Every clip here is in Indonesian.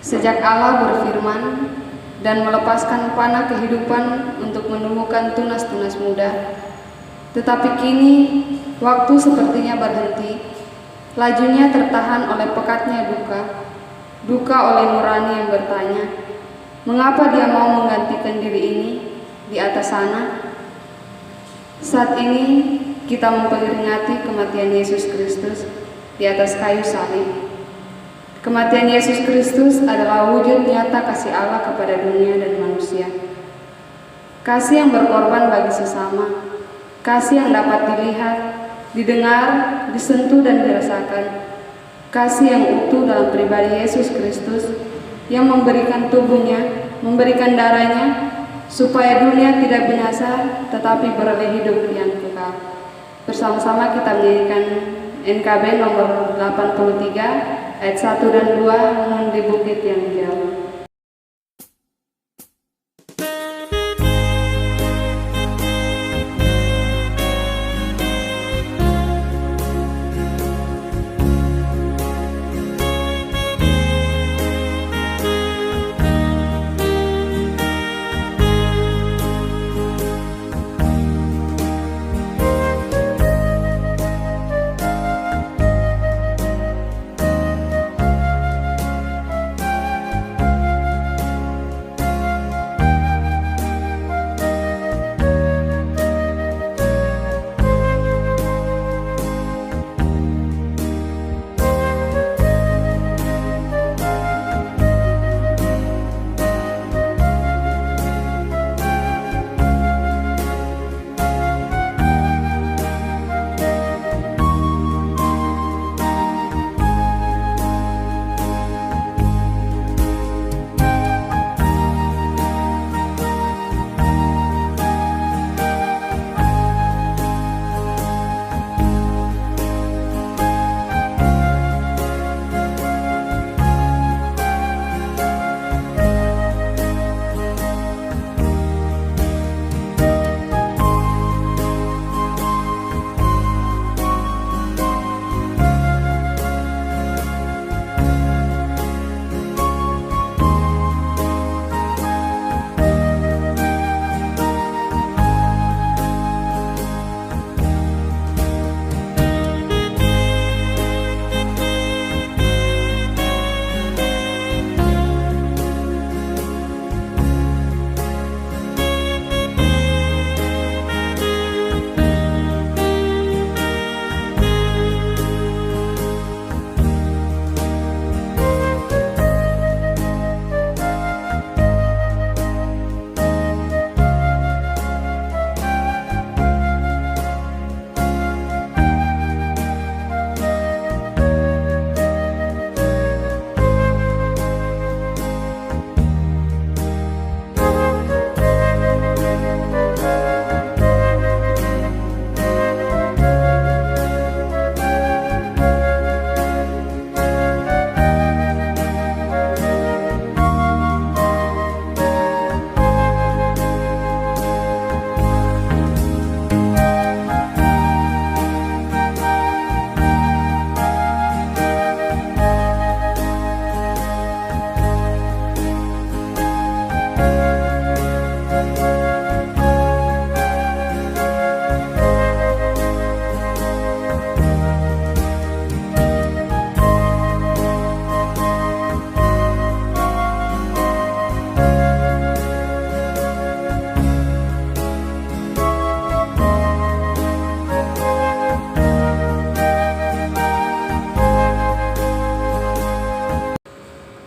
Sejak Allah berfirman dan melepaskan panah kehidupan untuk menumbuhkan tunas-tunas muda, tetapi kini waktu sepertinya berhenti, lajunya tertahan oleh pekatnya duka oleh nurani yang bertanya, mengapa dia mau menggantikan diri ini di atas sana? Saat ini kita memperingati kematian Yesus Kristus di atas kayu salib. Kematian Yesus Kristus adalah wujud nyata kasih Allah kepada dunia dan manusia. Kasih yang berkorban bagi sesama, kasih yang dapat dilihat, didengar, disentuh dan dirasakan. Kasih yang utuh dalam pribadi Yesus Kristus yang memberikan tubuhnya, memberikan darahnya, supaya dunia tidak binasa tetapi beroleh hidup yang kekal. Bersama-sama kita menyanyikan NKB nomor 83 ayat 1 dan 2, Nun di Bukit yang Jauh.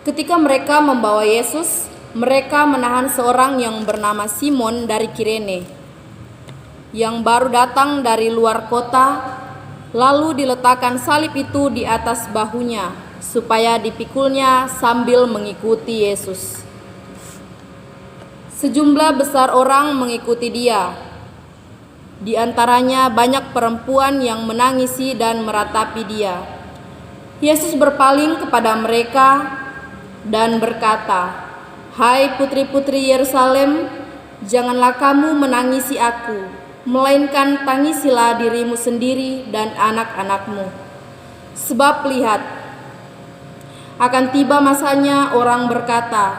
Ketika mereka membawa Yesus, mereka menahan seorang yang bernama Simon dari Kirene, yang baru datang dari luar kota, lalu diletakkan salib itu di atas bahunya, supaya dipikulnya sambil mengikuti Yesus. Sejumlah besar orang mengikuti dia. Di antaranya banyak perempuan yang menangisi dan meratapi dia. Yesus berpaling kepada mereka dan berkata, "Hai putri-putri Yerusalem, janganlah kamu menangisi aku, melainkan tangisilah dirimu sendiri dan anak-anakmu. Sebab lihat, Akan tiba masanya orang berkata,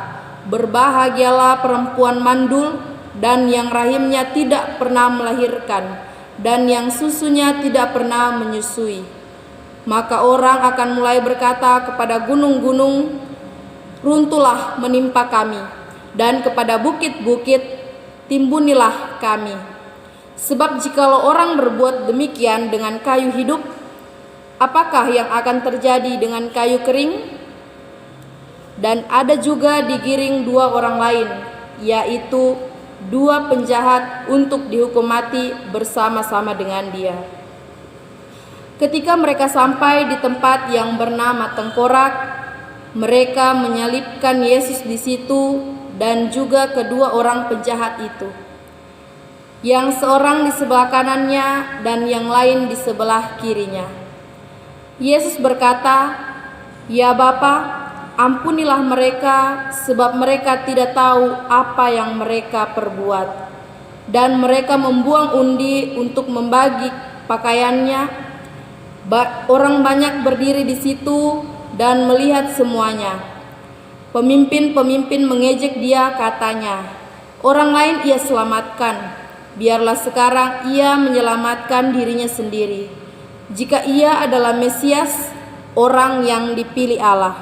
"Berbahagialah perempuan mandul dan yang rahimnya tidak pernah melahirkan dan yang susunya tidak pernah menyusui." Maka orang akan mulai berkata kepada gunung-gunung, "Runtuhlah menimpa kami," dan kepada bukit-bukit, "Timbunilah kami." Sebab jikalau orang berbuat demikian dengan kayu hidup, apakah yang akan terjadi dengan kayu kering? Dan ada juga digiring dua orang lain, yaitu dua penjahat untuk dihukum mati bersama-sama dengan dia. Ketika mereka sampai di tempat yang bernama Tengkorak, mereka menyalibkan Yesus di situ dan juga kedua orang penjahat itu, yang seorang di sebelah kanannya dan yang lain di sebelah kirinya. Yesus berkata, "Ya Bapa, ampunilah mereka, sebab mereka tidak tahu apa yang mereka perbuat." Dan mereka membuang undi untuk membagi pakaiannya. Orang banyak berdiri di situ dan melihat semuanya. Pemimpin-pemimpin mengejek dia, katanya, "Orang lain ia selamatkan, biarlah sekarang ia menyelamatkan dirinya sendiri, jika ia adalah Mesias, orang yang dipilih Allah."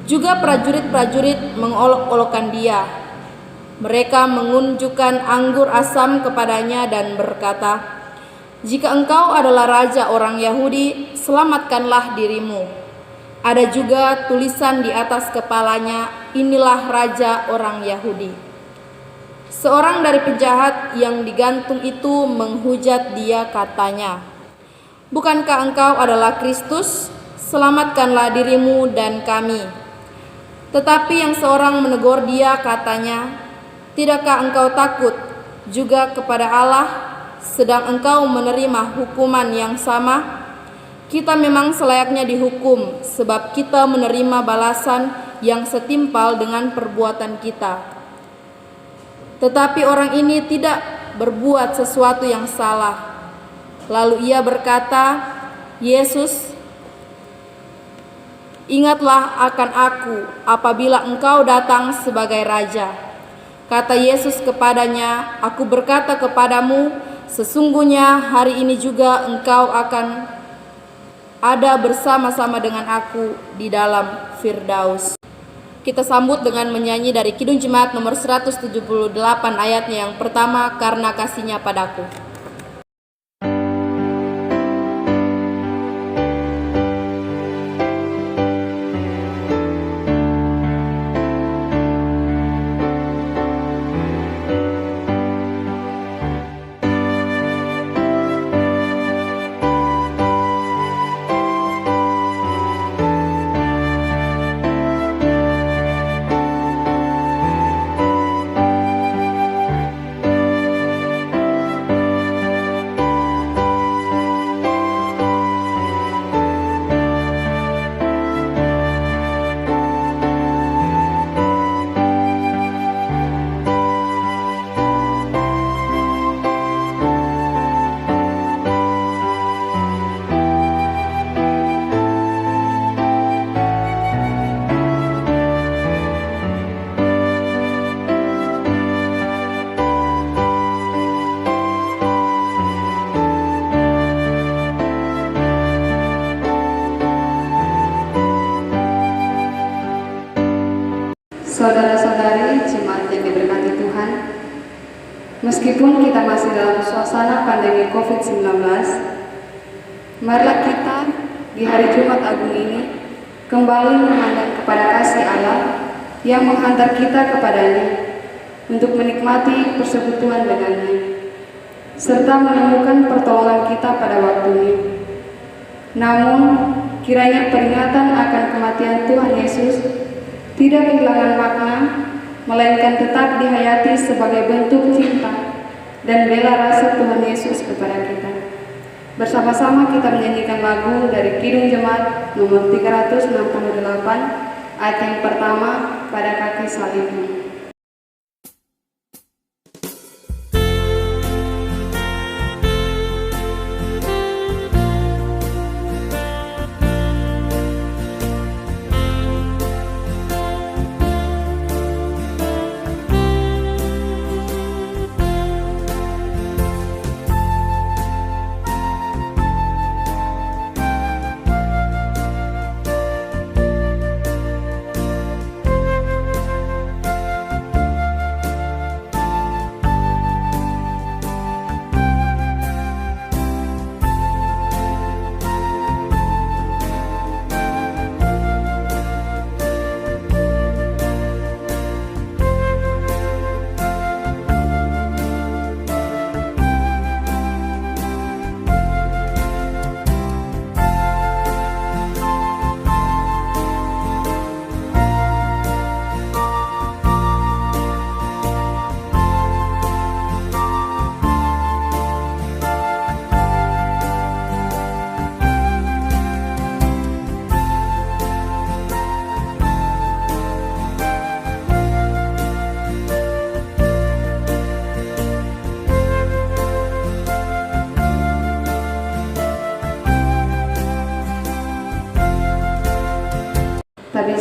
Juga prajurit-prajurit mengolok-olokkan dia. Mereka mengunjukkan anggur asam kepadanya dan berkata, "Jika engkau adalah raja orang Yahudi, selamatkanlah dirimu." Ada juga tulisan di atas kepalanya, "Inilah raja orang Yahudi." Seorang dari penjahat yang digantung itu menghujat dia, katanya, "Bukankah engkau adalah Kristus? Selamatkanlah dirimu dan kami." Tetapi yang seorang menegur dia, katanya, "Tidakkah engkau takut juga kepada Allah, sedang engkau menerima hukuman yang sama? Kita memang selayaknya dihukum, sebab kita menerima balasan yang setimpal dengan perbuatan kita. Tetapi orang ini tidak berbuat sesuatu yang salah." Lalu ia berkata, "Yesus, ingatlah akan aku apabila engkau datang sebagai raja." Kata Yesus kepadanya, "Aku berkata kepadamu, sesungguhnya hari ini juga engkau akan ada bersama-sama dengan aku di dalam Firdaus." Kita sambut dengan menyanyi dari Kidung Jemaat nomor 178 ayatnya yang pertama, "Karena kasihnya padaku." Saudara-saudari jemaat yang diberkati Tuhan, meskipun kita masih dalam suasana pandemi COVID-19, marilah kita di hari Jumat Agung ini kembali memandang kepada kasih Allah yang menghantar kita kepadanya untuk menikmati persekutuan dengannya, serta menemukan pertolongan kita pada waktunya. Namun, kiranya peringatan akan kematian Tuhan Yesus tidak kehilangan makna, melainkan tetap dihayati sebagai bentuk cinta dan bela rasa Tuhan Yesus kepada kita. Bersama-sama kita menyanyikan lagu dari Kidung Jemaat nomor 368 ayat yang pertama, "Pada kaki salibmu."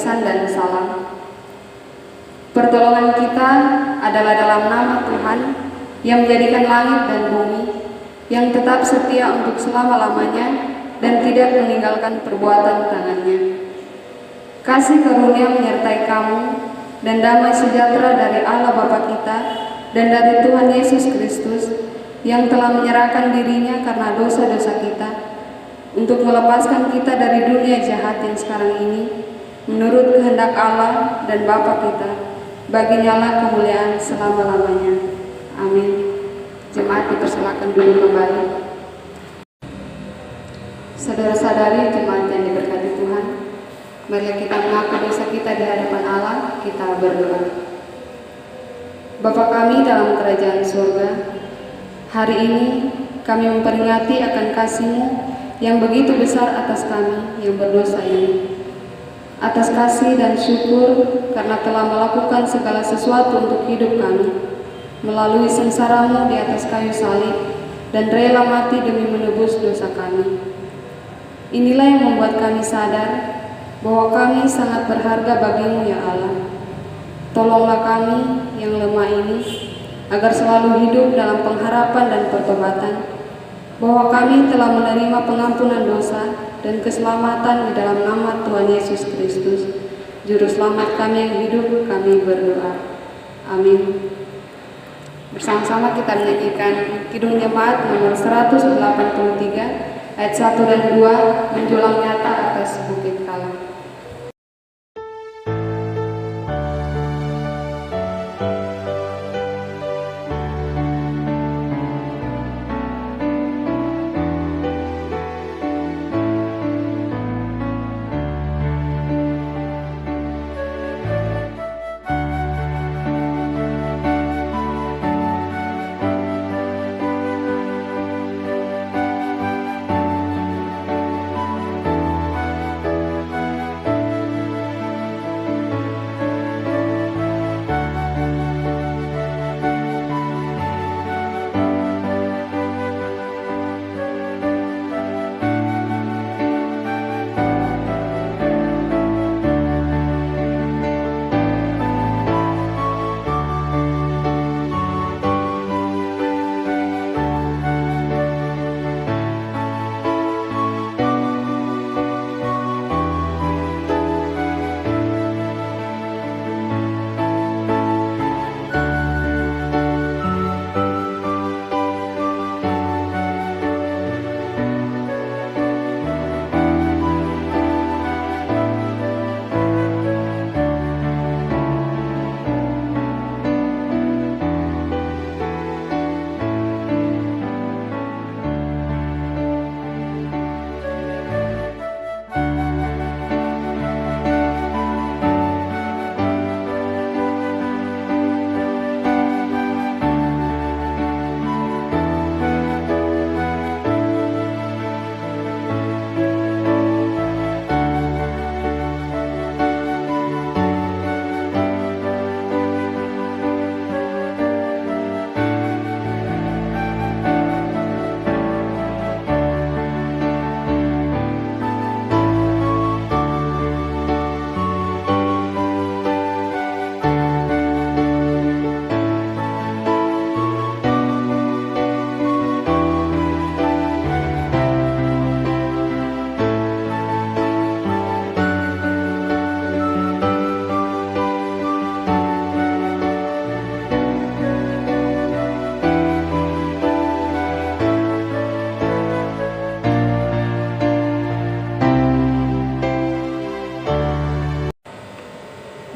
pesan dan salam. Pertolongan kita adalah dalam nama Tuhan yang menjadikan langit dan bumi, yang tetap setia untuk selama-lamanya dan tidak meninggalkan perbuatan tangannya. Kasih karunia menyertai kamu dan damai sejahtera dari Allah Bapa kita dan dari Tuhan Yesus Kristus yang telah menyerahkan dirinya karena dosa-dosa kita untuk melepaskan kita dari dunia jahat yang sekarang ini menurut kehendak Allah dan Bapa kita. Baginya lah kemuliaan selama-lamanya. Amin. Jemaat dipersilakan duduk kembali. Saudara-saudari jemaat yang diberkati Tuhan, mari kita mengaku dosa kita di hadapan Allah. Kita berdoa. Bapa kami dalam kerajaan surga, hari ini kami memperingati akan kasih-Mu yang begitu besar atas kami yang berdosa ini. Atas kasih dan syukur karena telah melakukan segala sesuatu untuk hidup kami, melalui sengsara-Mu di atas kayu salib dan rela mati demi menebus dosa kami. Inilah yang membuat kami sadar bahwa kami sangat berharga bagi-Mu ya Allah. Tolonglah kami yang lemah ini agar selalu hidup dalam pengharapan dan pertobatan, bahwa kami telah menerima pengampunan dosa dan keselamatan di dalam nama Tuhan Yesus Kristus, Juru Selamat kami yang hidup. Kami berdoa. Amin. Bersama-sama kita menyanyikan Kidung Jemaat nomor 183 ayat 1 dan 2, menjulang nyata atas bukit Kala.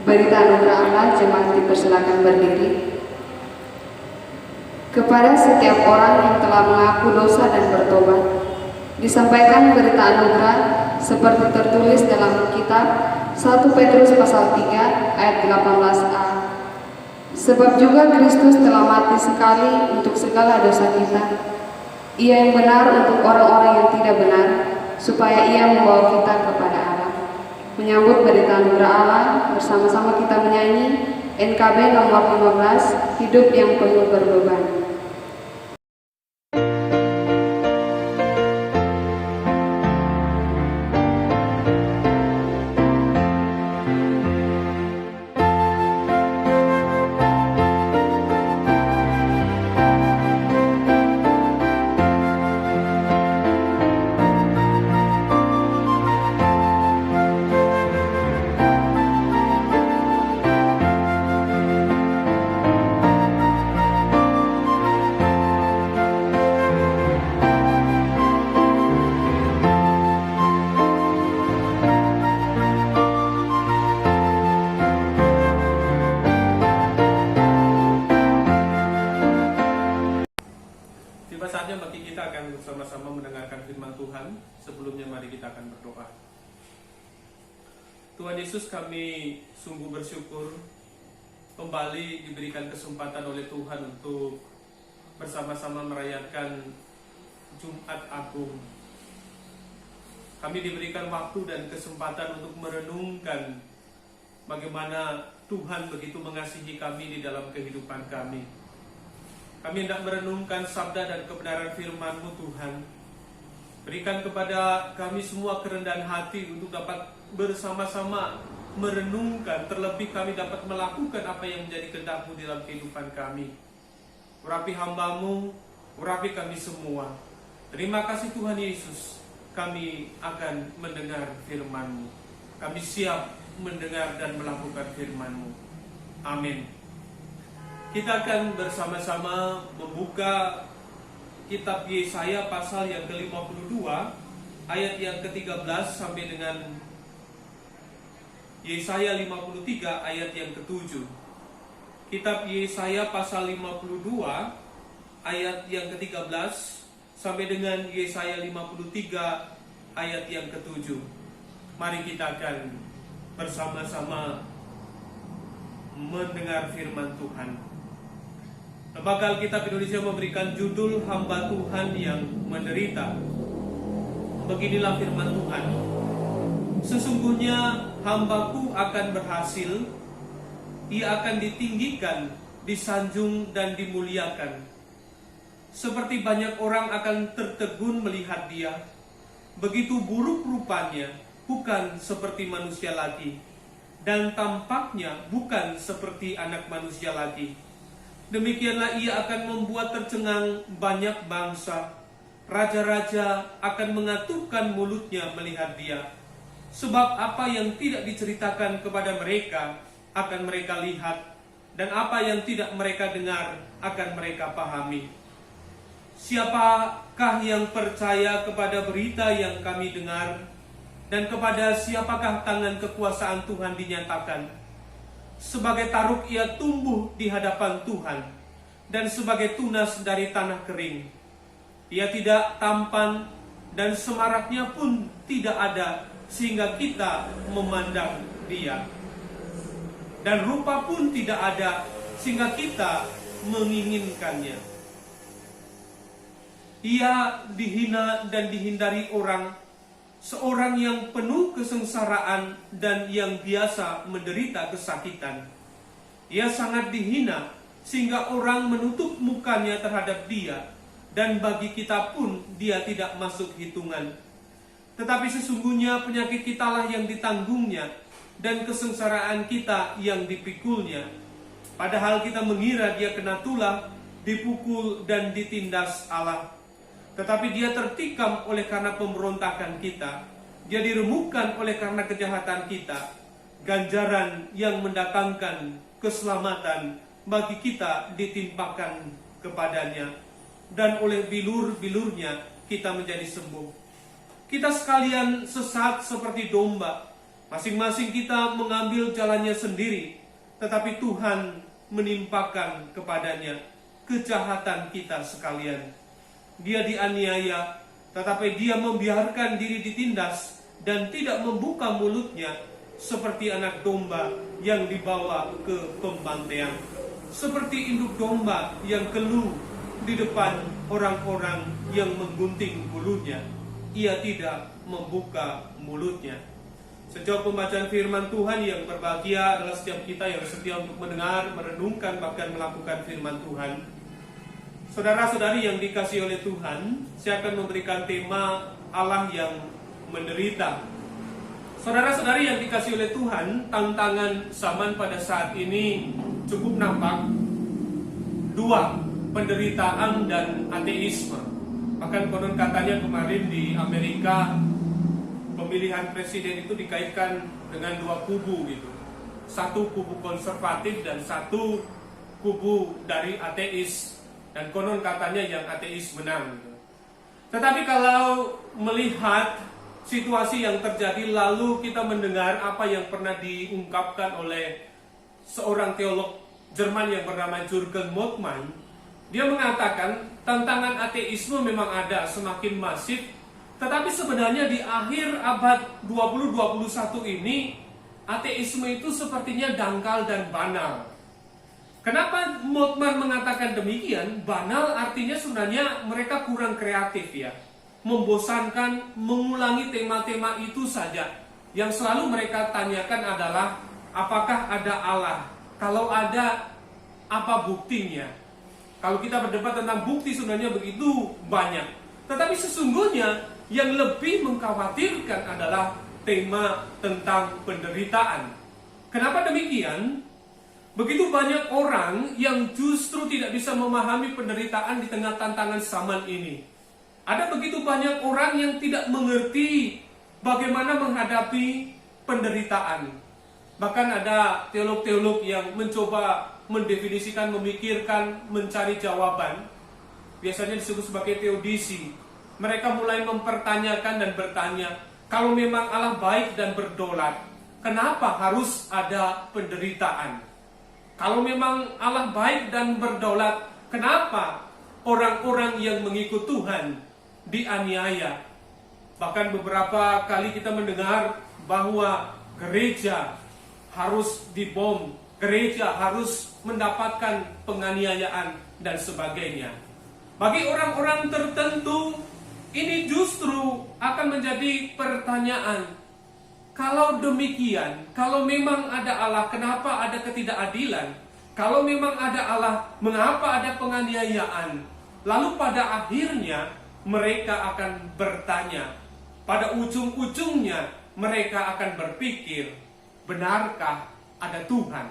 Berita anugerah Allah, jemaat dipersilakan berdiri. Kepada setiap orang yang telah mengaku dosa dan bertobat, disampaikan berita anugerah seperti tertulis dalam kitab 1 Petrus pasal 3 ayat 18a. Sebab juga Kristus telah mati sekali untuk segala dosa kita, Ia yang benar untuk orang-orang yang tidak benar, supaya Ia membawa kita kepada Allah. Menyambut berita anugerah Allah, bersama-sama kita menyanyi NKB nomor 15, Hidup yang Penuh Berbeban. Tiba saatnya bagi kita akan bersama-sama mendengarkan firman Tuhan. Sebelumnya mari kita akan berdoa. Tuhan Yesus, kami sungguh bersyukur kembali diberikan kesempatan oleh Tuhan untuk bersama-sama merayakan Jumat Agung. Kami diberikan waktu dan kesempatan untuk merenungkan bagaimana Tuhan begitu mengasihi kami di dalam kehidupan kami. Kami hendak merenungkan sabda dan kebenaran firman-Mu Tuhan. Berikan kepada kami semua kerendahan hati untuk dapat bersama-sama merenungkan, terlebih kami dapat melakukan apa yang menjadi kehendak-Mu dalam kehidupan kami. Urapi hamba-Mu, urapi kami semua. Terima kasih Tuhan Yesus, kami akan mendengar firman-Mu. Kami siap mendengar dan melakukan firman-Mu. Amin. Kita akan bersama-sama membuka kitab Yesaya pasal yang ke-52 ayat yang ke-13 sampai dengan Yesaya 53 ayat yang ke-7. Kitab Yesaya pasal 52 ayat yang ke-13 sampai dengan Yesaya 53 ayat yang ke-7. Mari kita akan bersama-sama mendengar firman Tuhan. Lembaga Alkitab Indonesia memberikan judul Hamba Tuhan yang Menderita. Beginilah firman Tuhan. Sesungguhnya hambaku akan berhasil, ia akan ditinggikan, disanjung dan dimuliakan. Seperti banyak orang akan tertegun melihat dia, begitu buruk rupanya, bukan seperti manusia lagi, dan tampaknya bukan seperti anak manusia lagi. Demikianlah ia akan membuat tercengang banyak bangsa. Raja-raja akan mengatupkan mulutnya melihat dia. Sebab apa yang tidak diceritakan kepada mereka akan mereka lihat, dan apa yang tidak mereka dengar akan mereka pahami. Siapakah yang percaya kepada berita yang kami dengar, dan kepada siapakah tangan kekuasaan Tuhan dinyatakan? Sebagai taruk ia tumbuh di hadapan Tuhan, dan sebagai tunas dari tanah kering. Ia tidak tampan, dan semaraknya pun tidak ada, sehingga kita memandang dia. Dan rupa pun tidak ada, sehingga kita menginginkannya. Ia dihina dan dihindari orang, seorang yang penuh kesengsaraan dan yang biasa menderita kesakitan. Ia sangat dihina sehingga orang menutup mukanya terhadap dia, dan bagi kita pun dia tidak masuk hitungan. Tetapi sesungguhnya penyakit kitalah yang ditanggungnya, dan kesengsaraan kita yang dipikulnya. Padahal kita mengira dia kena tulah, dipukul dan ditindas Allah. Tetapi dia tertikam oleh karena pemberontakan kita, dia diremukkan oleh karena kejahatan kita. Ganjaran yang mendatangkan keselamatan bagi kita ditimpakan kepadanya, dan oleh bilur-bilurnya kita menjadi sembuh. Kita sekalian sesat seperti domba, masing-masing kita mengambil jalannya sendiri, tetapi Tuhan menimpakan kepadanya kejahatan kita sekalian. Dia dianiaya, tetapi dia membiarkan diri ditindas dan tidak membuka mulutnya, seperti anak domba yang dibawa ke pembantaian, seperti induk domba yang keluh di depan orang-orang yang menggunting bulunya. Ia tidak membuka mulutnya. Sejauh pembacaan firman Tuhan, yang berbahagia adalah setiap kita yang setia untuk mendengar, merenungkan, bahkan melakukan firman Tuhan. Saudara-saudari yang dikasihi oleh Tuhan, saya akan memberikan tema Allah yang menderita. Saudara-saudari yang dikasihi oleh Tuhan, tantangan zaman pada saat ini cukup nampak. Dua, penderitaan dan ateisme. Bahkan konon katanya kemarin di Amerika, pemilihan presiden itu dikaitkan dengan dua kubu gitu. Satu kubu konservatif dan satu kubu dari ateis. Dan konon katanya yang ateis menang. Tetapi kalau melihat situasi yang terjadi, lalu kita mendengar apa yang pernah diungkapkan oleh seorang teolog Jerman yang bernama Jürgen Moltmann. Dia mengatakan tantangan ateisme memang ada, semakin masif. Tetapi sebenarnya di akhir abad 20-21 ini, ateisme itu sepertinya dangkal dan banal. Kenapa Moltmann mengatakan demikian? Banal artinya sebenarnya mereka kurang kreatif ya. Membosankan, mengulangi tema-tema itu saja. Yang selalu mereka tanyakan adalah, apakah ada Allah? Kalau ada, apa buktinya? Kalau kita berdebat tentang bukti sebenarnya begitu banyak. Tetapi sesungguhnya yang lebih mengkhawatirkan adalah tema tentang penderitaan. Kenapa demikian? Begitu banyak orang yang justru tidak bisa memahami penderitaan di tengah tantangan zaman ini. Ada begitu banyak orang yang tidak mengerti bagaimana menghadapi penderitaan. Bahkan ada teolog-teolog yang mencoba mendefinisikan, memikirkan, mencari jawaban. Biasanya disebut sebagai teodisi. Mereka mulai mempertanyakan dan bertanya, kalau memang Allah baik dan berdaulat, kenapa harus ada penderitaan? Kalau memang Allah baik dan berdaulat, kenapa orang-orang yang mengikut Tuhan dianiaya? Bahkan beberapa kali kita mendengar bahwa gereja harus dibom, gereja harus mendapatkan penganiayaan dan sebagainya. Bagi orang-orang tertentu, ini justru akan menjadi pertanyaan. Kalau demikian, kalau memang ada Allah, kenapa ada ketidakadilan? Kalau memang ada Allah, mengapa ada penganiayaan? Lalu pada akhirnya mereka akan bertanya, pada ujung-ujungnya mereka akan berpikir, benarkah ada Tuhan?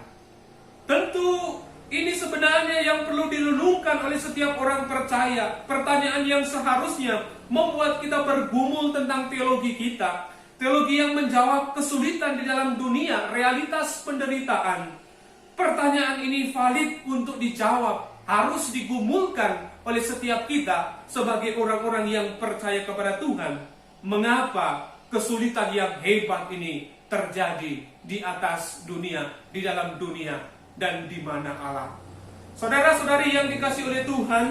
Tentu ini sebenarnya yang perlu direnungkan oleh setiap orang percaya. Pertanyaan yang seharusnya membuat kita bergumul tentang teologi kita. Teologi yang menjawab kesulitan di dalam dunia, realitas penderitaan. Pertanyaan ini valid untuk dijawab, harus digumulkan oleh setiap kita sebagai orang-orang yang percaya kepada Tuhan. Mengapa kesulitan yang hebat ini terjadi di atas dunia, di dalam dunia, dan di mana Allah? Saudara-saudari yang dikasihi oleh Tuhan,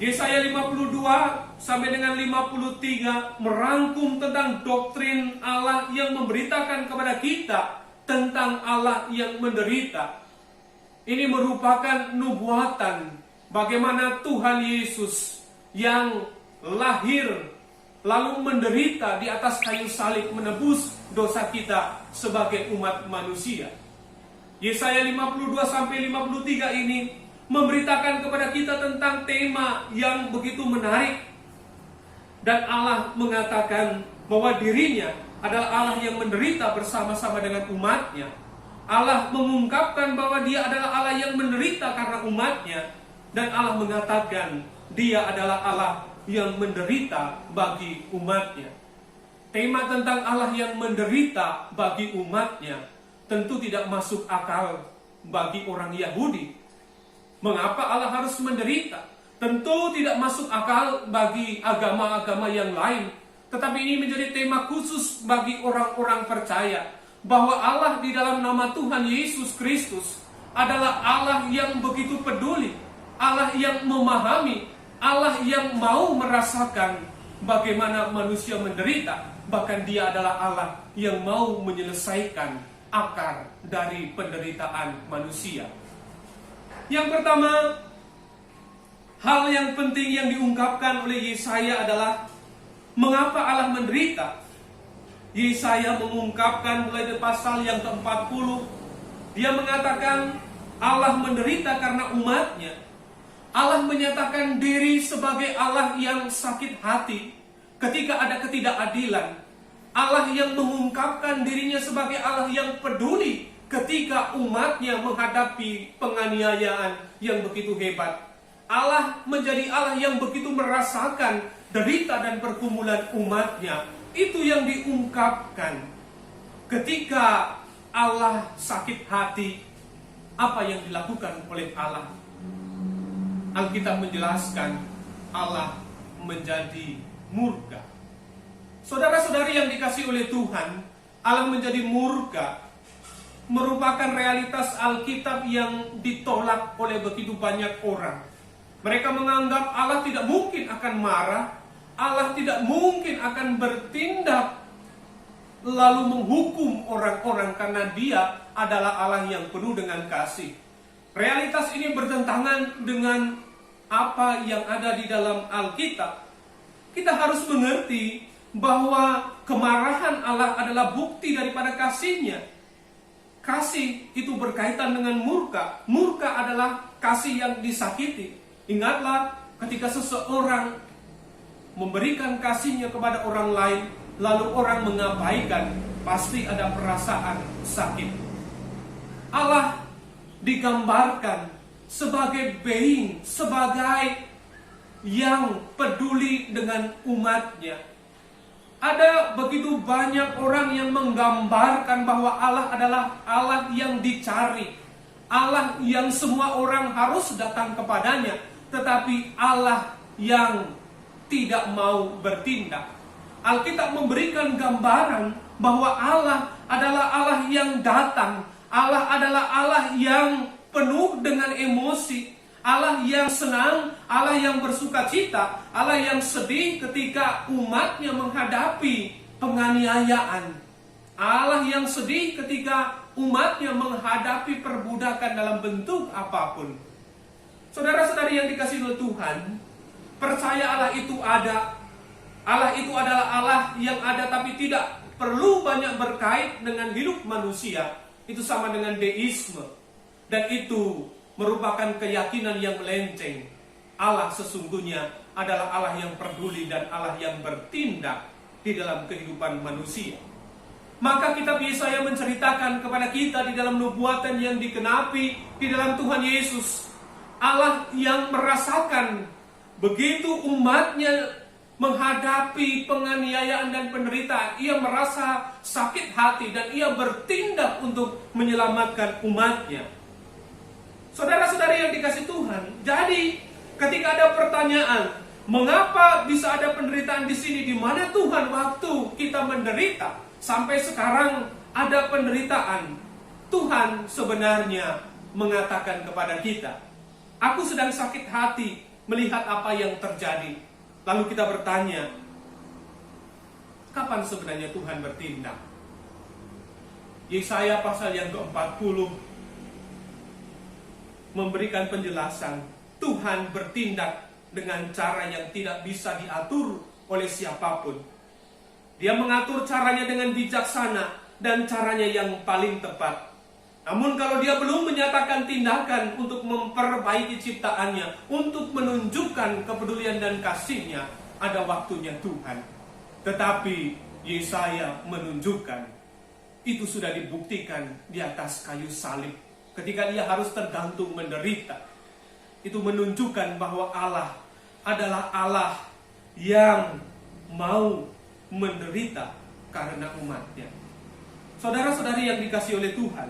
Yesaya 52 sampai dengan 53 merangkum tentang doktrin Allah yang memberitakan kepada kita tentang Allah yang menderita. Ini merupakan nubuatan bagaimana Tuhan Yesus yang lahir lalu menderita di atas kayu salib menebus dosa kita sebagai umat manusia. Yesaya 52 sampai 53 ini memberitakan kepada kita tentang tema yang begitu menarik. Dan Allah mengatakan bahwa dirinya adalah Allah yang menderita bersama-sama dengan umatnya. Allah mengungkapkan bahwa dia adalah Allah yang menderita karena umatnya. Dan Allah mengatakan dia adalah Allah yang menderita bagi umatnya. Tema tentang Allah yang menderita bagi umatnya tentu tidak masuk akal bagi orang Yahudi. Mengapa Allah harus menderita? Tentu tidak masuk akal bagi agama-agama yang lain. Tetapi ini menjadi tema khusus bagi orang-orang percaya bahwa Allah di dalam nama Tuhan Yesus Kristus adalah Allah yang begitu peduli, Allah yang memahami, Allah yang mau merasakan bagaimana manusia menderita. Bahkan dia adalah Allah yang mau menyelesaikan akar dari penderitaan manusia. Yang pertama, hal yang penting yang diungkapkan oleh Yesaya adalah mengapa Allah menderita. Yesaya mengungkapkan mulai dari pasal yang ke-40, dia mengatakan Allah menderita karena umatnya. Allah menyatakan diri sebagai Allah yang sakit hati ketika ada ketidakadilan. Allah yang mengungkapkan dirinya sebagai Allah yang peduli ketika umatnya menghadapi penganiayaan yang begitu hebat. Allah menjadi Allah yang begitu merasakan derita dan pergumulan umatnya. Itu yang diungkapkan. Ketika Allah sakit hati, apa yang dilakukan oleh Allah? Alkitab menjelaskan Allah menjadi murka. Saudara-saudari yang dikasihi oleh Tuhan, Allah menjadi murka merupakan realitas Alkitab yang ditolak oleh begitu banyak orang. Mereka menganggap Allah tidak mungkin akan marah, Allah tidak mungkin akan bertindak lalu menghukum orang-orang karena Dia adalah Allah yang penuh dengan kasih. Realitas ini bertentangan dengan apa yang ada di dalam Alkitab. Kita harus mengerti bahwa kemarahan Allah adalah bukti daripada kasih-Nya. Kasih itu berkaitan dengan murka. Murka adalah kasih yang disakiti. Ingatlah ketika seseorang memberikan kasihnya kepada orang lain, lalu orang mengabaikan, pasti ada perasaan sakit. Allah digambarkan sebagai being, sebagai yang peduli dengan umatnya. Ada begitu banyak orang yang menggambarkan bahwa Allah adalah Allah yang dicari, Allah yang semua orang harus datang kepadanya, tetapi Allah yang tidak mau bertindak. Alkitab memberikan gambaran bahwa Allah adalah Allah yang datang, Allah adalah Allah yang penuh dengan emosi, Allah yang senang, Allah yang bersukacita, Allah yang sedih ketika umatnya menghadapi penganiayaan, Allah yang sedih ketika umatnya menghadapi perbudakan dalam bentuk apapun. Saudara-saudari yang dikasihi oleh Tuhan, percaya Allah itu ada. Allah itu adalah Allah yang ada tapi tidak perlu banyak berkait dengan hidup manusia. Itu sama dengan deisme. Dan itu merupakan keyakinan yang melenceng. Allah sesungguhnya adalah Allah yang peduli dan Allah yang bertindak di dalam kehidupan manusia. Maka kitab Yesaya menceritakan kepada kita di dalam nubuatan yang dikenapi di dalam Tuhan Yesus, Allah yang merasakan begitu umatnya menghadapi penganiayaan dan penderitaan, ia merasa sakit hati dan ia bertindak untuk menyelamatkan umatnya. Saudara-saudari yang dikasihi Tuhan, jadi ketika ada pertanyaan, mengapa bisa ada penderitaan di sini, di mana Tuhan waktu kita menderita sampai sekarang ada penderitaan? Tuhan sebenarnya mengatakan kepada kita, aku sedang sakit hati melihat apa yang terjadi. Lalu kita bertanya, kapan sebenarnya Tuhan bertindak? Yesaya pasal yang ke-40 memberikan penjelasan, Tuhan bertindak dengan cara yang tidak bisa diatur oleh siapapun. Dia mengatur caranya dengan bijaksana dan caranya yang paling tepat. Namun kalau dia belum menyatakan tindakan untuk memperbaiki ciptaannya, untuk menunjukkan kepedulian dan kasihnya, ada waktunya Tuhan. Tetapi Yesaya menunjukkan, itu sudah dibuktikan di atas kayu salib. Ketika dia harus tergantung menderita, itu menunjukkan bahwa Allah adalah Allah yang mau menderita karena umatnya. Saudara-saudari yang dikasihi oleh Tuhan,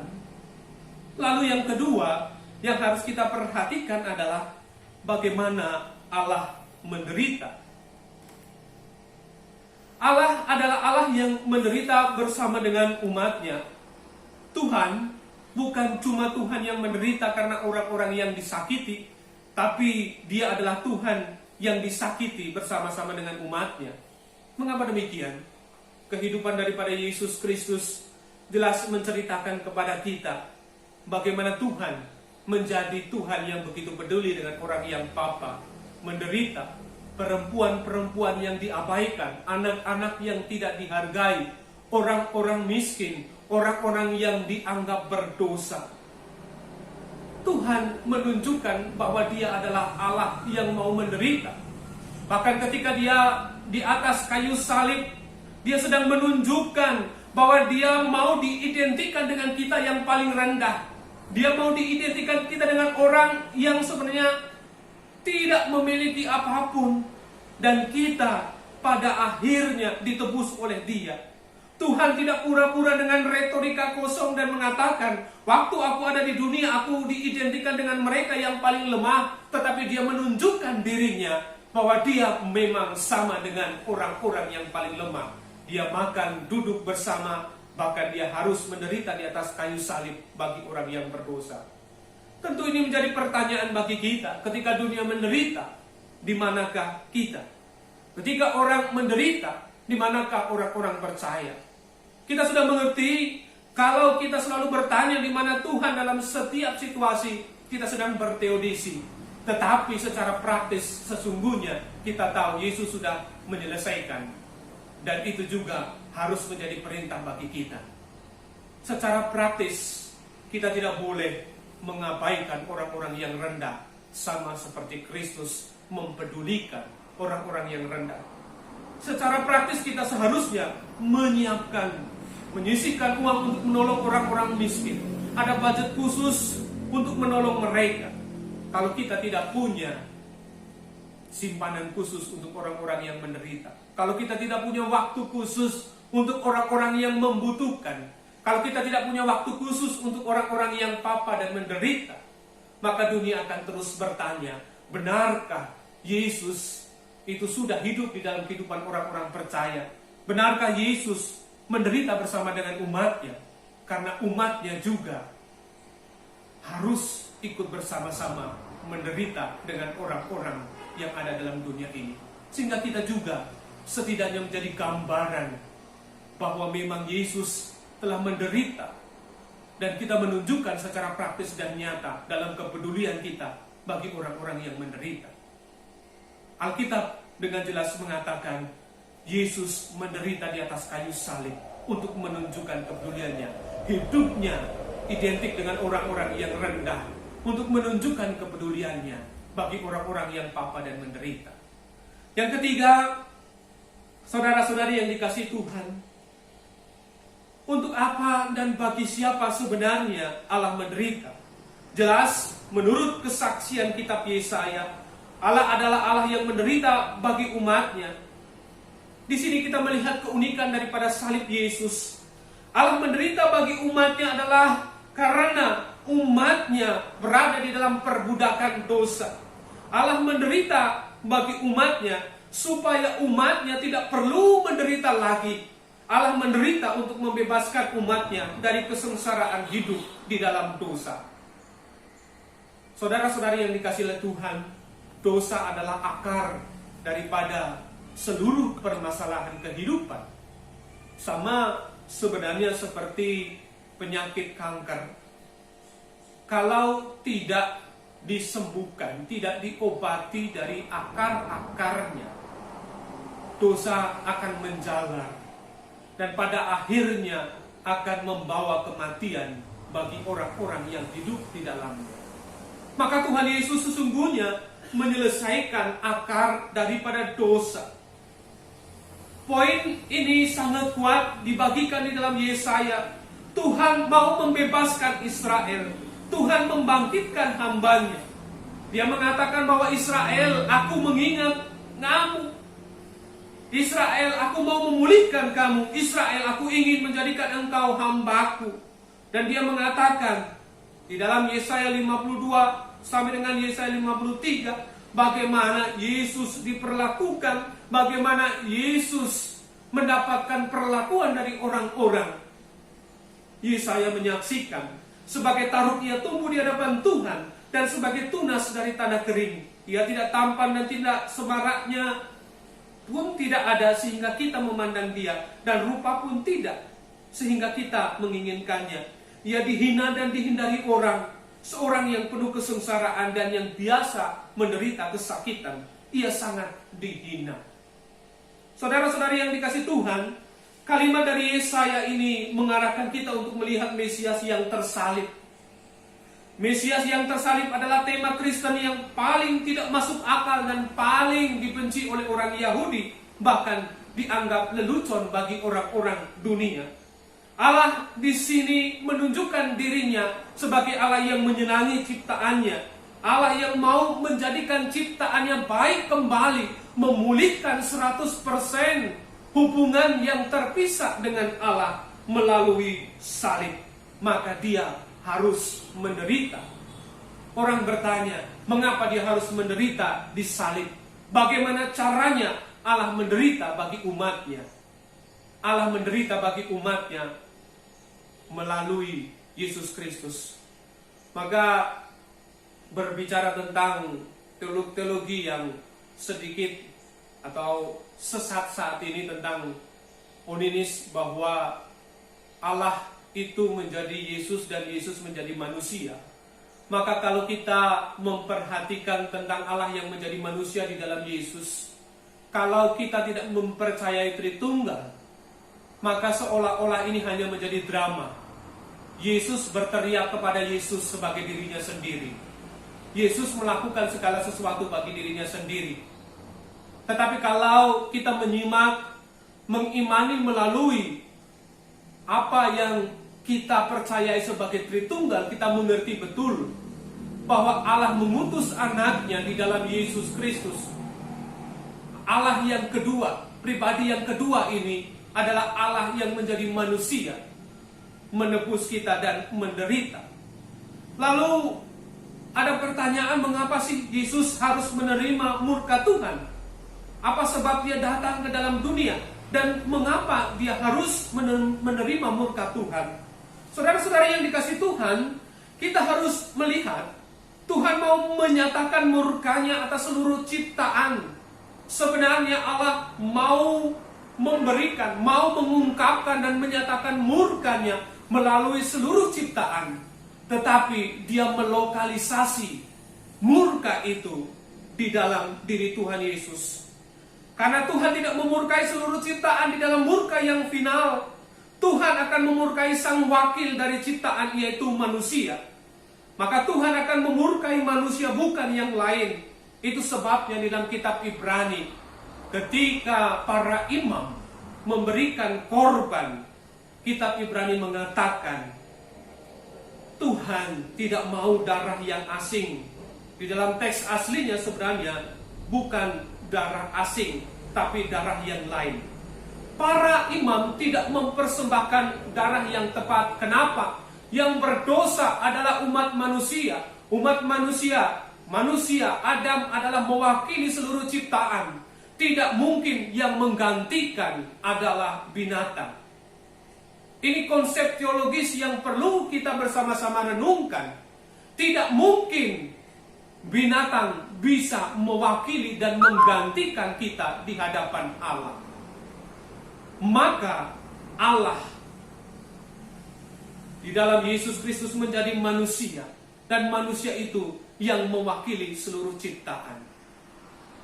lalu yang kedua yang harus kita perhatikan adalah bagaimana Allah menderita. Allah adalah Allah yang menderita bersama dengan umatnya. Tuhan bukan cuma Tuhan yang menderita karena orang-orang yang disakiti, tapi Dia adalah Tuhan yang disakiti bersama-sama dengan umatnya. Mengapa demikian? Kehidupan daripada Yesus Kristus jelas menceritakan kepada kita bagaimana Tuhan menjadi Tuhan yang begitu peduli dengan orang yang papa, menderita, perempuan-perempuan yang diabaikan, anak-anak yang tidak dihargai, orang-orang miskin, orang-orang yang dianggap berdosa. Tuhan menunjukkan bahwa Dia adalah Allah yang mau menderita. Bahkan ketika Dia di atas kayu salib, Dia sedang menunjukkan bahwa Dia mau diidentikan dengan kita yang paling rendah. Dia mau diidentikan kita dengan orang yang sebenarnya tidak memiliki apapun, dan kita pada akhirnya ditebus oleh Dia. Tuhan tidak pura-pura dengan retorika kosong dan mengatakan, waktu aku ada di dunia aku diidentikan dengan mereka yang paling lemah, tetapi Dia menunjukkan dirinya bahwa Dia memang sama dengan orang-orang yang paling lemah. Dia makan, duduk bersama, bahkan Dia harus menderita di atas kayu salib bagi orang yang berdosa. Tentu ini menjadi pertanyaan bagi kita. Ketika dunia menderita, di manakah kita? Ketika orang menderita, di manakah orang-orang percaya? Kita sudah mengerti, kalau kita selalu bertanya di mana Tuhan dalam setiap situasi, kita sedang berteodisi. Tetapi secara praktis sesungguhnya kita tahu Yesus sudah menyelesaikan. Dan itu juga harus menjadi perintah bagi kita. Secara praktis, kita tidak boleh mengabaikan orang-orang yang rendah, sama seperti Kristus mempedulikan orang-orang yang rendah. Secara praktis kita seharusnya menyisihkan uang untuk menolong orang-orang miskin. Ada budget khusus untuk menolong mereka. Kalau kita tidak punya simpanan khusus untuk orang-orang yang menderita, kalau kita tidak punya waktu khusus untuk orang-orang yang membutuhkan, kalau kita tidak punya waktu khusus untuk orang-orang yang papa dan menderita, maka dunia akan terus bertanya, benarkah Yesus itu sudah hidup di dalam kehidupan orang-orang percaya? Benarkah Yesus menderita bersama dengan umatnya? Karena umatnya juga harus ikut bersama-sama menderita dengan orang-orang yang ada dalam dunia ini. Sehingga kita juga setidaknya menjadi gambaran bahwa memang Yesus telah menderita, dan kita menunjukkan secara praktis dan nyata dalam kepedulian kita bagi orang-orang yang menderita. Alkitab dengan jelas mengatakan Yesus menderita di atas kayu salib untuk menunjukkan kepeduliannya. Hidupnya identik dengan orang-orang yang rendah untuk menunjukkan kepeduliannya bagi orang-orang yang papa dan menderita. Yang ketiga, saudara-saudari yang dikasihi Tuhan, untuk apa dan bagi siapa sebenarnya Allah menderita? Jelas, menurut kesaksian kitab Yesaya, Allah adalah Allah yang menderita bagi umatnya. Di sini kita melihat keunikan daripada salib Yesus. Allah menderita bagi umatnya adalah karena umatnya berada di dalam perbudakan dosa. Allah menderita bagi umatnya supaya umatnya tidak perlu menderita lagi. Allah menderita untuk membebaskan umatnya dari kesengsaraan hidup di dalam dosa. Saudara-saudari yang dikasihi oleh Tuhan, dosa adalah akar daripada seluruh permasalahan kehidupan. Sama sebenarnya seperti penyakit kanker. Kalau tidak disembuhkan, tidak diobati dari akar-akarnya, dosa akan menjalar dan pada akhirnya akan membawa kematian bagi orang-orang yang hidup di dalamnya. Maka Tuhan Yesus sesungguhnya menyelesaikan akar daripada dosa. Poin ini sangat kuat dibagikan di dalam Yesaya. Tuhan mau membebaskan Israel. Tuhan membangkitkan hambanya. Dia mengatakan bahwa Israel, aku mengingat kamu. Israel, aku mau memulihkan kamu. Israel, aku ingin menjadikan engkau hambaku. Dan dia mengatakan di dalam Yesaya 52 sampai dengan Yesaya 53, bagaimana Yesus diperlakukan, bagaimana Yesus mendapatkan perlakuan dari orang-orang. Yesaya menyaksikan sebagai taruk ia tumbuh di hadapan Tuhan, dan sebagai tunas dari tanah kering. Ia tidak tampan dan tidak semaraknya pun tidak ada sehingga kita memandang dia, dan rupa pun tidak sehingga kita menginginkannya. Ia dihina dan dihindari orang, seorang yang penuh kesengsaraan dan yang biasa menderita kesakitan. Ia sangat dihina. Saudara-saudari yang dikasihi Tuhan, kalimat dari Yesaya ini mengarahkan kita untuk melihat Mesias yang tersalib. Mesias yang tersalib adalah tema Kristen yang paling tidak masuk akal dan paling dibenci oleh orang Yahudi, bahkan dianggap lelucon bagi orang-orang dunia. Allah di sini menunjukkan dirinya sebagai Allah yang menyenangi ciptaannya, Allah yang mau menjadikan ciptaannya baik kembali, memulihkan 100% hubungan yang terpisah dengan Allah melalui salib. Maka dia harus menderita. Orang bertanya, mengapa dia harus menderita di salib? Bagaimana caranya Allah menderita bagi umatnya? Allah menderita bagi umatnya melalui Yesus Kristus. Maka berbicara tentang teologi yang sedikit atau sesat saat ini tentang Oninis, bahwa Allah itu menjadi Yesus dan Yesus menjadi manusia. Maka kalau kita memperhatikan tentang Allah yang menjadi manusia di dalam Yesus, kalau kita tidak mempercayai Tritunggal, maka seolah-olah ini hanya menjadi drama. Yesus berteriak kepada Yesus sebagai dirinya sendiri. Yesus melakukan segala sesuatu bagi dirinya sendiri. Tetapi kalau kita menyimak, mengimani melalui apa yang kita percayai sebagai Tritunggal, kita mengerti betul bahwa Allah mengutus anaknya di dalam Yesus Kristus. Allah yang kedua, pribadi yang kedua ini adalah Allah yang menjadi manusia, menebus kita dan menderita. Lalu ada pertanyaan, mengapa sih Yesus harus menerima murka Tuhan? Apa sebab dia datang ke dalam dunia? Dan mengapa dia harus menerima murka Tuhan? Saudara-saudara yang dikasihi Tuhan, kita harus melihat Tuhan mau menyatakan murkanya atas seluruh ciptaan. Sebenarnya Allah mau memberikan, mau mengungkapkan dan menyatakan murkanya melalui seluruh ciptaan. Tetapi dia melokalisasi murka itu di dalam diri Tuhan Yesus. Karena Tuhan tidak memurkai seluruh ciptaan di dalam murka yang final, Tuhan akan memurkai sang wakil dari ciptaan, yaitu manusia. Maka Tuhan akan memurkai manusia, bukan yang lain. Itu sebabnya di dalam kitab Ibrani, ketika para imam memberikan korban, kitab Ibrani mengatakan Tuhan tidak mau darah yang asing. Di dalam teks aslinya sebenarnya bukan darah asing, tapi darah yang lain. Para imam tidak mempersembahkan darah yang tepat. Kenapa? Yang berdosa adalah umat manusia. Umat manusia, Adam adalah mewakili seluruh ciptaan. Tidak mungkin yang menggantikan adalah binatang. Ini konsep teologis yang perlu kita bersama-sama renungkan. Tidak mungkin binatang bisa mewakili dan menggantikan kita di hadapan Allah. Maka Allah di dalam Yesus Kristus menjadi manusia, dan manusia itu yang mewakili seluruh ciptaan.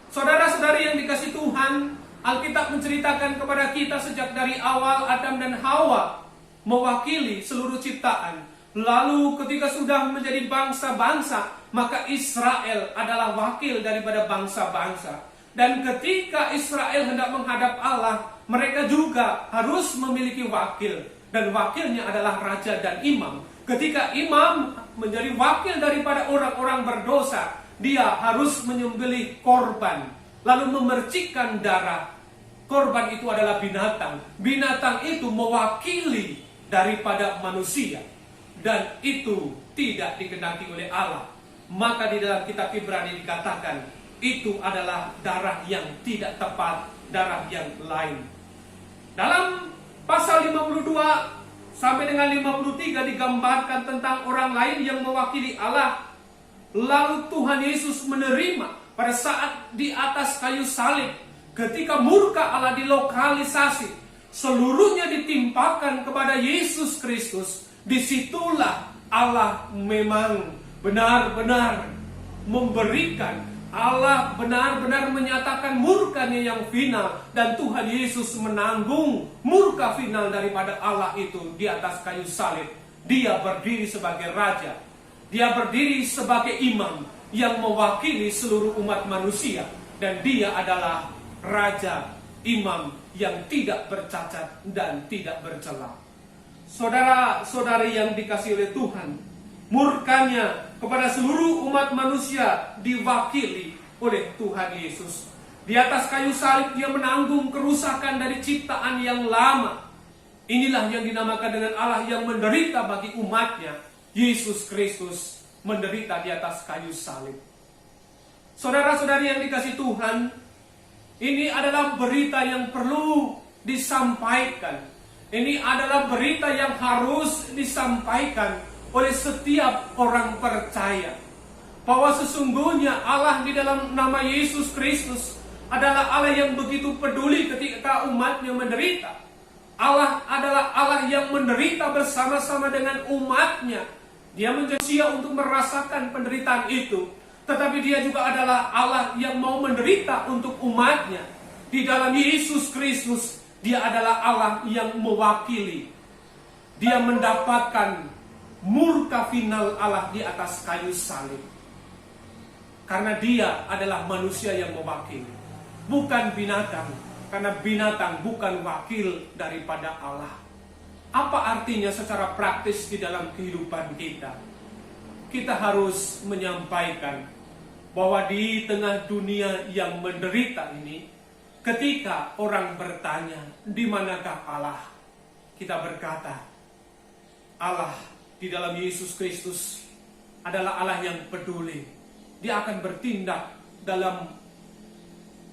Saudara-saudari yang dikasihi Tuhan, Alkitab menceritakan kepada kita sejak dari awal Adam dan Hawa mewakili seluruh ciptaan. Lalu ketika sudah menjadi bangsa-bangsa, maka Israel adalah wakil daripada bangsa-bangsa. Dan ketika Israel hendak menghadap Allah, mereka juga harus memiliki wakil. Dan wakilnya adalah raja dan imam. Ketika imam menjadi wakil daripada orang-orang berdosa, dia harus menyembelih korban, lalu memercikkan darah. Korban itu adalah binatang. Binatang itu mewakili daripada manusia, dan itu tidak dikehendaki oleh Allah. Maka di dalam kitab Ibrani dikatakan itu adalah darah yang tidak tepat, darah yang lain. Dalam pasal 52 sampai dengan 53 digambarkan tentang orang lain yang mewakili Allah. Lalu Tuhan Yesus menerima pada saat di atas kayu salib, ketika murka Allah dilokalisasi, seluruhnya ditimpakan kepada Yesus Kristus. Disitulah Allah memang benar-benar memberikan, Allah benar-benar menyatakan murkanya yang final, dan Tuhan Yesus menanggung murka final daripada Allah itu di atas kayu salib. Dia berdiri sebagai raja, dia berdiri sebagai imam yang mewakili seluruh umat manusia, dan dia adalah raja, imam yang tidak bercacat dan tidak bercela. Saudara-saudari yang dikasihi oleh Tuhan, murkanya kepada seluruh umat manusia diwakili oleh Tuhan Yesus. Di atas kayu salib dia menanggung kerusakan dari ciptaan yang lama. Inilah yang dinamakan dengan Allah yang menderita bagi umatnya. Yesus Kristus menderita di atas kayu salib. Saudara-saudari yang dikasihi Tuhan, ini adalah berita yang perlu disampaikan. Ini adalah berita yang harus disampaikan oleh setiap orang percaya. bahwa sesungguhnya Allah di dalam nama Yesus Kristus adalah Allah yang begitu peduli ketika umatnya menderita. Allah adalah Allah yang menderita bersama-sama dengan umatnya. Dia menjadi untuk merasakan penderitaan itu. Tetapi dia juga adalah Allah yang mau menderita untuk umatnya. Di dalam Yesus Kristus, dia adalah Allah yang mewakili. Dia mendapatkan murka final Allah di atas kayu salib. Karena dia adalah manusia yang mewakili, bukan binatang. Karena binatang bukan wakil daripada Allah. Apa artinya secara praktis di dalam kehidupan kita? Kita harus menyampaikan bahwa di tengah dunia yang menderita ini, ketika orang bertanya, di manakah Allah? Kita berkata, Allah di dalam Yesus Kristus adalah Allah yang peduli. Dia akan bertindak dalam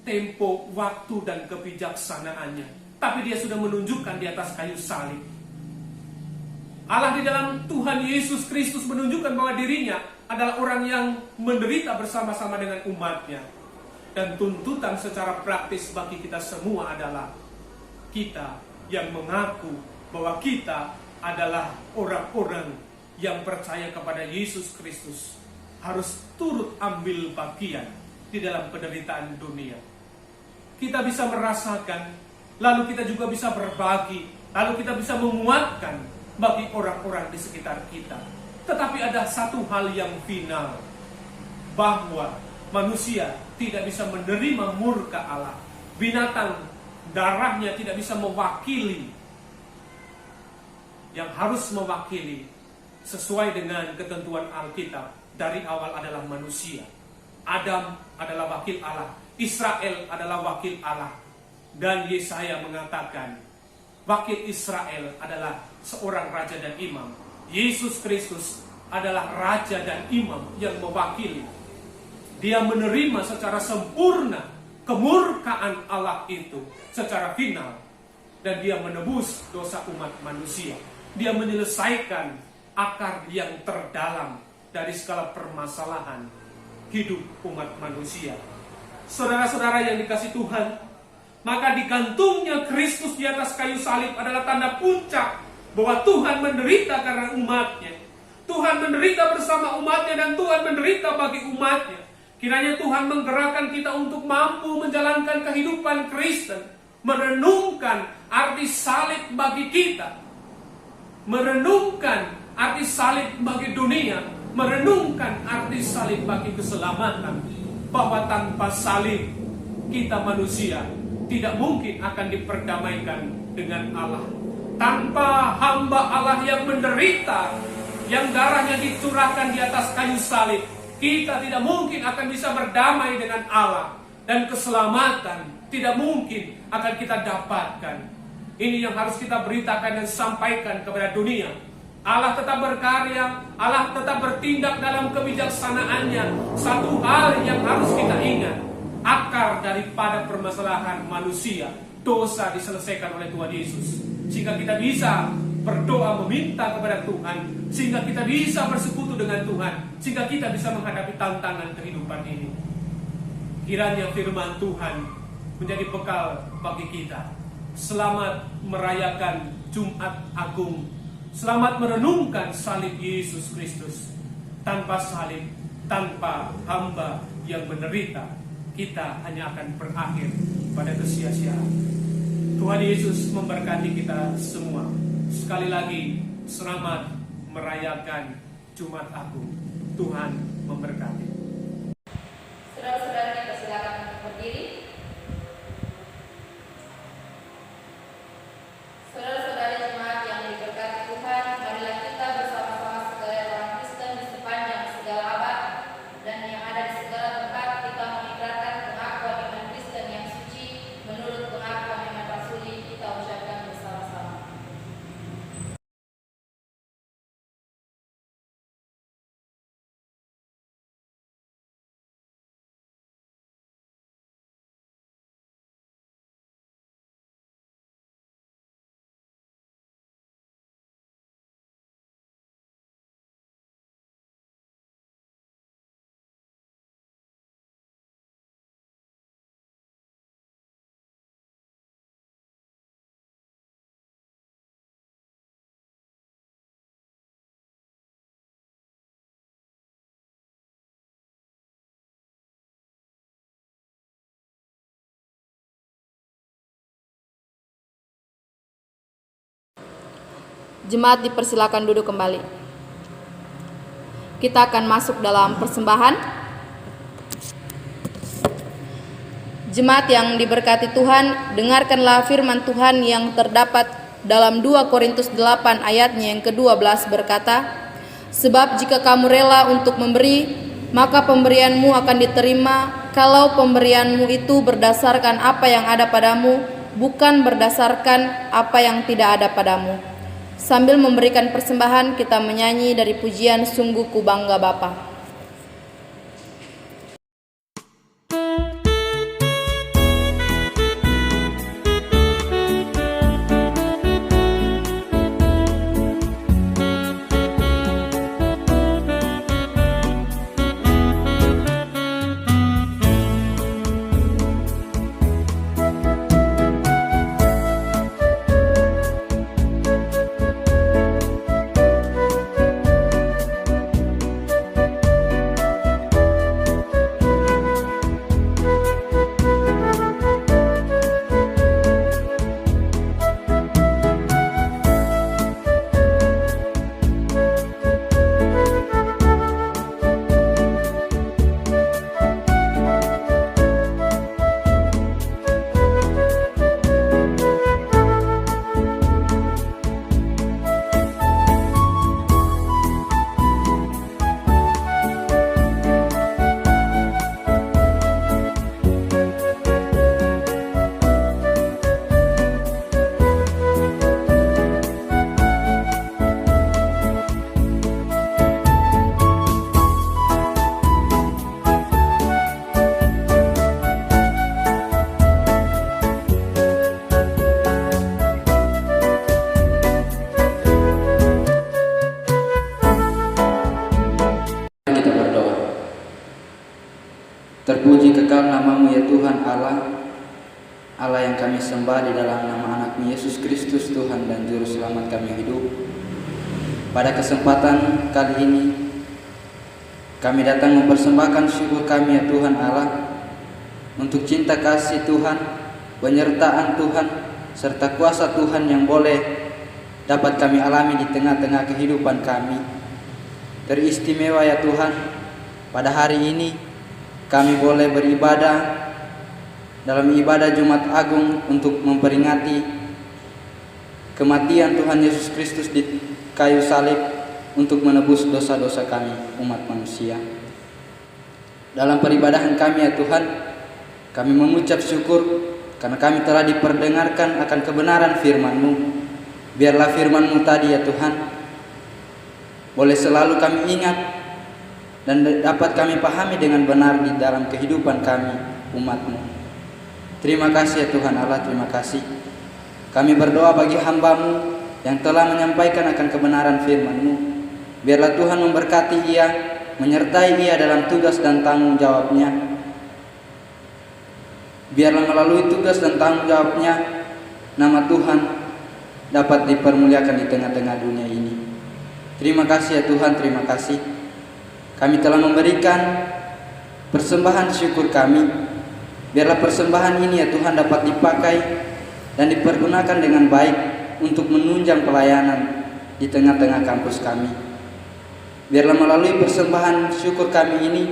tempo, waktu, dan kebijaksanaannya. Tapi dia sudah menunjukkan di atas kayu salib. Allah di dalam Tuhan Yesus Kristus menunjukkan bahwa dirinya adalah orang yang menderita bersama-sama dengan umatnya. Dan tuntutan secara praktis bagi kita semua adalah kita yang mengaku bahwa kita adalah orang-orang yang percaya kepada Yesus Kristus harus turut ambil bagian di dalam penderitaan dunia. Kita bisa merasakan, lalu kita juga bisa berbagi, lalu kita bisa menguatkan bagi orang-orang di sekitar kita. Tetapi ada satu hal yang final, bahwa manusia tidak bisa menerima murka Allah. Binatang darahnya tidak bisa mewakili. Yang harus mewakili sesuai dengan ketentuan Alkitab dari awal adalah manusia. Adam adalah wakil Allah, Israel adalah wakil Allah. Dan Yesaya mengatakan wakil Israel adalah seorang raja dan imam. Yesus Kristus adalah raja dan imam yang mewakili. Dia menerima secara sempurna kemurkaan Allah itu secara final. Dan dia menebus dosa umat manusia. Dia menyelesaikan akar yang terdalam dari segala permasalahan hidup umat manusia. Saudara-saudara yang dikasihi Tuhan, maka digantungnya Kristus di atas kayu salib adalah tanda puncak bahwa Tuhan menderita karena umatnya. Tuhan menderita bersama umatnya dan Tuhan menderita bagi umatnya. Kiranya Tuhan menggerakkan kita untuk mampu menjalankan kehidupan Kristen, merenungkan arti salib bagi kita, merenungkan arti salib bagi dunia, merenungkan arti salib bagi keselamatan. Bahwa tanpa salib kita manusia tidak mungkin akan diperdamaikan dengan Allah. Tanpa hamba Allah yang menderita, yang darahnya dicurahkan di atas kayu salib, kita tidak mungkin akan bisa berdamai dengan Allah. Dan keselamatan tidak mungkin akan kita dapatkan. Ini yang harus kita beritakan dan sampaikan kepada dunia. Allah tetap berkarya, Allah tetap bertindak dalam kebijaksanaannya. Satu hal yang harus kita ingat, akar daripada permasalahan manusia, dosa diselesaikan oleh Tuhan Yesus. Sehingga kita bisa berdoa meminta kepada Tuhan, sehingga kita bisa bersekutu dengan Tuhan, sehingga kita bisa menghadapi tantangan kehidupan ini. Kiranya firman Tuhan menjadi bekal bagi kita. Selamat merayakan Jumat Agung. Selamat merenungkan salib Yesus Kristus. Tanpa salib, tanpa hamba yang menderita, kita hanya akan berakhir pada kesia-siaan. Tuhan Yesus memberkati kita semua. Sekali lagi, selamat merayakan Jumat Agung. Tuhan memberkati. Saudara-saudara, kita silakan berdiri. Saudara-saudari jemaat yang diberkati Tuhan, marilah kita bersama-sama segala orang Kristen di sepanjang segala abad dan yang ada di segala tempat, kita mengikrarkan pengakuan iman Kristen yang suci menurut pengakuan iman Rasuli. Kita ucapkan bersama-sama. Jemaat dipersilakan duduk kembali. Kita akan masuk dalam persembahan. Jemaat yang diberkati Tuhan, dengarkanlah firman Tuhan yang terdapat dalam 2 Korintus 8 ayatnya yang ke-12 berkata, "Sebab jika kamu rela untuk memberi, maka pemberianmu akan diterima kalau pemberianmu itu berdasarkan apa yang ada padamu, bukan berdasarkan apa yang tidak ada padamu." Sambil memberikan persembahan, kita menyanyi dari pujian Sungguh Ku Bangga Bapa. Terpuji kekal namamu ya Tuhan Allah, Allah yang kami sembah di dalam nama anakmu Yesus Kristus, Tuhan dan Juru Selamat kami hidup. Pada kesempatan kali ini, kami datang mempersembahkan syukur kami ya Tuhan Allah, untuk cinta kasih Tuhan, penyertaan Tuhan, serta kuasa Tuhan yang boleh dapat kami alami di tengah-tengah kehidupan kami. Teristimewa ya Tuhan, pada hari ini kami boleh beribadah dalam ibadah Jumat Agung untuk memperingati kematian Tuhan Yesus Kristus di kayu salib untuk menebus dosa-dosa kami umat manusia. Dalam peribadahan kami ya Tuhan, kami mengucap syukur karena kami telah diperdengarkan akan kebenaran firman-Mu. Biarlah firman-Mu tadi ya Tuhan boleh selalu kami ingat dan dapat kami pahami dengan benar di dalam kehidupan kami, umat-Mu. Terima kasih ya Tuhan Allah, terima kasih. Kami berdoa bagi hamba-Mu yang telah menyampaikan akan kebenaran firman-Mu. Biarlah Tuhan memberkati ia, menyertai ia dalam tugas dan tanggung jawabnya. Biarlah melalui tugas dan tanggung jawabnya, nama Tuhan dapat dipermuliakan di tengah-tengah dunia ini. Terima kasih ya Tuhan, terima kasih. Kami telah memberikan persembahan syukur kami. Biarlah persembahan ini ya Tuhan dapat dipakai dan dipergunakan dengan baik untuk menunjang pelayanan di tengah-tengah kampus kami. Biarlah melalui persembahan syukur kami ini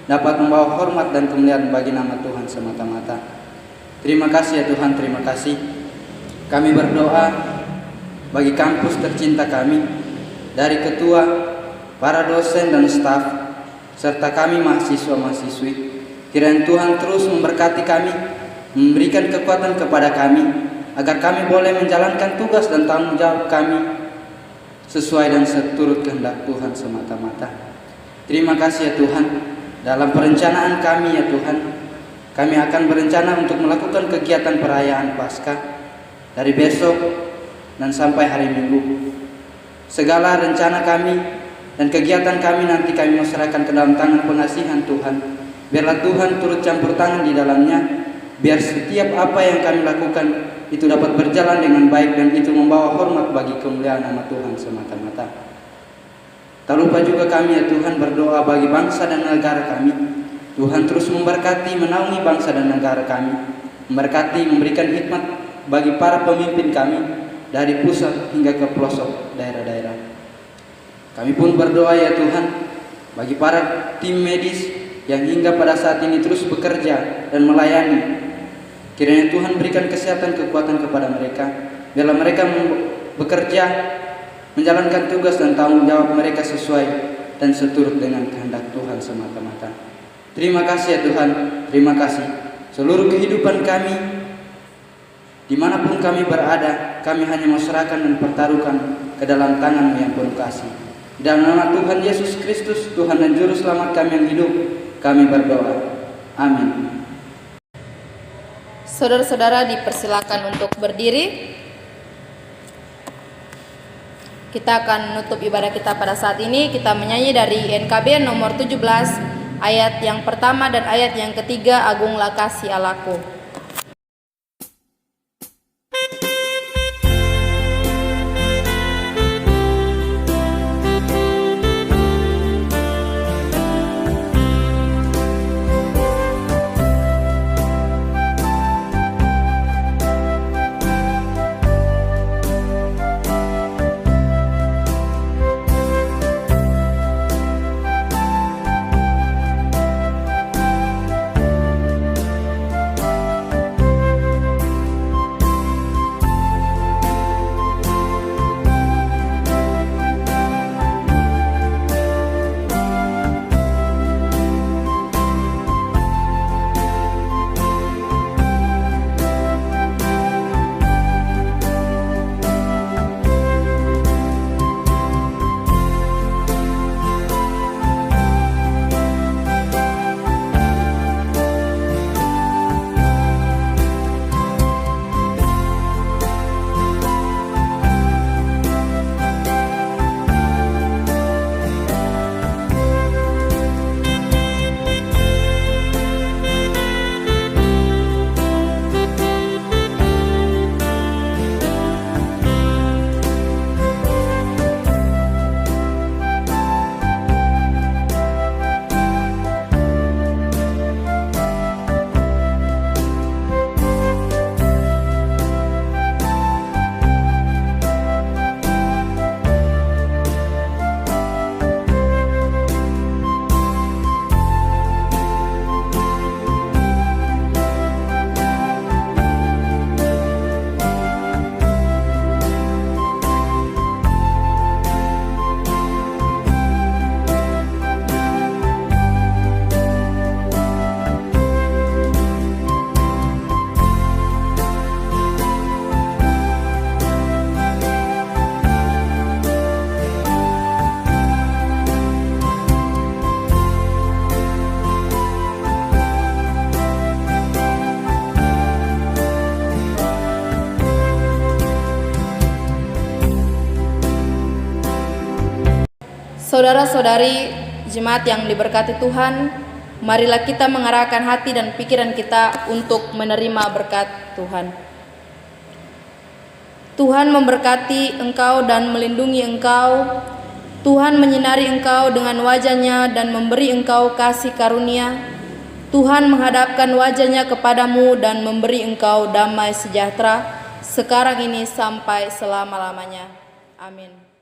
dapat membawa hormat dan kemuliaan bagi nama Tuhan semata-mata. Terima kasih ya Tuhan, terima kasih. Kami berdoa bagi kampus tercinta kami, dari ketua, para dosen dan staf, serta kami mahasiswa-mahasiswi. Kiranya Tuhan terus memberkati kami, memberikan kekuatan kepada kami, agar kami boleh menjalankan tugas dan tanggung jawab kami sesuai dan seturut kehendak Tuhan semata-mata. Terima kasih ya Tuhan. Dalam perencanaan kami ya Tuhan, kami akan berencana untuk melakukan kegiatan perayaan Paskah dari besok dan sampai hari Minggu. Segala rencana kami dan kegiatan kami nanti kami serahkan ke dalam tangan pengasihan Tuhan. Biarlah Tuhan turut campur tangan di dalamnya. Biar setiap apa yang kami lakukan itu dapat berjalan dengan baik dan itu membawa hormat bagi kemuliaan nama Tuhan semata-mata. Tak lupa juga kami ya Tuhan berdoa bagi bangsa dan negara kami. Tuhan terus memberkati, menaungi bangsa dan negara kami. Memberkati, memberikan hikmat bagi para pemimpin kami. dari pusat hingga ke pelosok daerah-daerah. Kami pun berdoa ya Tuhan, bagi para tim medis yang hingga pada saat ini terus bekerja dan melayani. Kiranya Tuhan berikan kesehatan kekuatan kepada mereka, biarlah mereka bekerja, menjalankan tugas dan tanggung jawab mereka sesuai dan seturut dengan kehendak Tuhan semata-mata. Terima kasih ya Tuhan, terima kasih. Seluruh kehidupan kami, dimanapun kami berada, kami hanya mau serahkan dan pertaruhkan ke dalam tangan-Mu yang penuh kasih. Dalam nama Tuhan Yesus Kristus, Tuhan dan Juru Selamat kami yang hidup, kami berdoa. Amin. Saudara-saudara dipersilakan untuk berdiri. Kita akan menutup ibadah kita pada saat ini. Kita menyanyi dari NKB nomor 17, ayat yang pertama dan ayat yang ketiga, Agunglah kasih Allahku. Saudara-saudari jemaat yang diberkati Tuhan, marilah kita mengarahkan hati dan pikiran kita untuk menerima berkat Tuhan. Tuhan memberkati engkau dan melindungi engkau. Tuhan menyinari engkau dengan wajah-Nya dan memberi engkau kasih karunia. Tuhan menghadapkan wajah-Nya kepadamu dan memberi engkau damai sejahtera, sekarang ini sampai selama-lamanya. Amin.